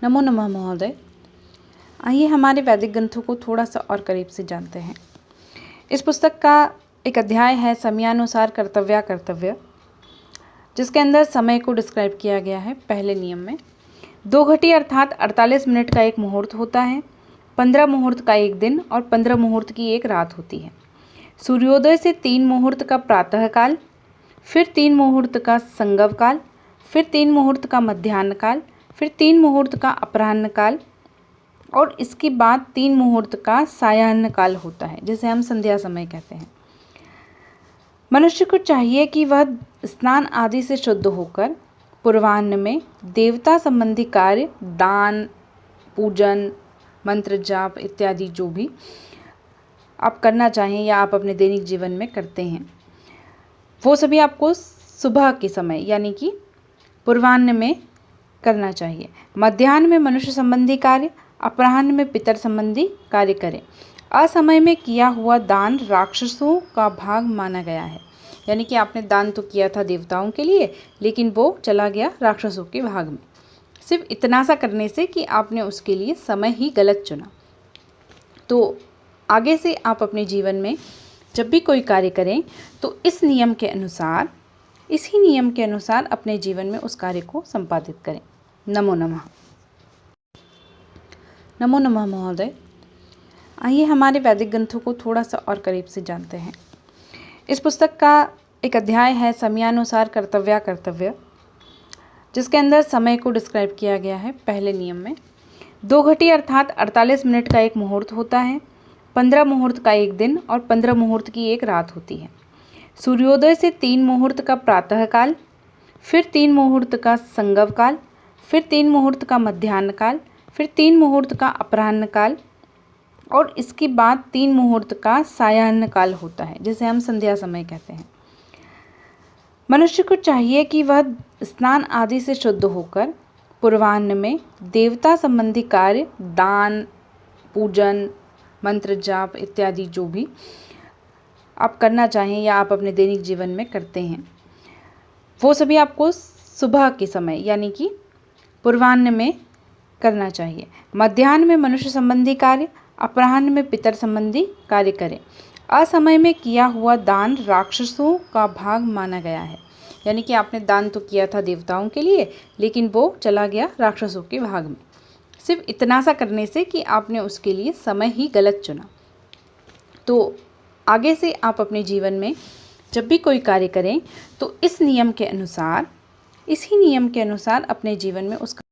नमो नमः महोदय। आइए हमारे वैदिक ग्रंथों को थोड़ा सा और करीब से जानते हैं। इस पुस्तक का एक अध्याय है समयानुसार कर्तव्य कर्तव्य, जिसके अंदर समय को डिस्क्राइब किया गया है। पहले नियम में 2 घटी अर्थात 48 मिनट का एक मुहूर्त होता है, 15 मुहूर्त का एक दिन और 15 मुहूर्त की एक रात होती है। सूर्योदय से 3 मुहूर्त का प्रातःकाल, फिर 3 मुहूर्त का संगव काल, फिर 3 मुहूर्त का मध्याह्न काल, फिर 3 मुहूर्त का अपराह्न काल और इसके बाद 3 मुहूर्त का सायाह्न काल होता है, जिसे हम संध्या समय कहते हैं। मनुष्य को चाहिए कि वह स्नान आदि से शुद्ध होकर पूर्वाह्न में देवता संबंधी कार्य, दान, पूजन, मंत्र जाप इत्यादि जो भी आप करना चाहें या आप अपने दैनिक जीवन में करते हैं, वो सभी आपको सुबह के समय यानी कि पूर्वाह्न में करना चाहिए। मध्याह्न में मनुष्य संबंधी कार्य, अपराह्न में पितर संबंधी कार्य करें। असमय में किया हुआ दान राक्षसों का भाग माना गया है, यानी कि आपने दान तो किया था देवताओं के लिए, लेकिन वो चला गया राक्षसों के भाग में। सिर्फ इतना सा करने से कि आपने उसके लिए समय ही गलत चुना। तो आगे से आप अपने जीवन में जब भी कोई कार्य करें तो इसी नियम के अनुसार अपने जीवन में उस कार्य को संपादित करें। नमो नमः। नमो नमः महोदय। आइए हमारे वैदिक ग्रंथों को थोड़ा सा और करीब से जानते हैं। इस पुस्तक का एक अध्याय है समयानुसार कर्तव्य कर्तव्य, जिसके अंदर समय को डिस्क्राइब किया गया है। पहले नियम में 2 घटी अर्थात 48 मिनट का एक मुहूर्त होता है, 15 मुहूर्त का एक दिन और 15 मुहूर्त की एक रात होती है। सूर्योदय से 3 मुहूर्त का प्रातःकाल, फिर 3 मुहूर्त का संगव काल, फिर 3 मुहूर्त का मध्याह्न काल, फिर 3 मुहूर्त का अपराह्न काल और इसके बाद 3 मुहूर्त का सायाह्न काल होता है, जिसे हम संध्या समय कहते हैं। मनुष्य को चाहिए कि वह स्नान आदि से शुद्ध होकर पूर्वाह्न में देवता संबंधी कार्य, दान, पूजन, मंत्र जाप इत्यादि जो भी आप करना चाहें या आप अपने दैनिक जीवन में करते हैं, वो सभी आपको सुबह के समय यानी कि पूर्वाह्न में करना चाहिए। मध्याह्न में मनुष्य संबंधी कार्य, अपराह्न में पितर संबंधी कार्य करें। असमय में किया हुआ दान राक्षसों का भाग माना गया है, यानी कि आपने दान तो किया था देवताओं के लिए, लेकिन वो चला गया राक्षसों के भाग में। सिर्फ इतना सा करने से कि आपने उसके लिए समय ही गलत चुना। तो आगे से आप अपने जीवन में जब भी कोई कार्य करें तो इसी नियम के अनुसार अपने जीवन में उसका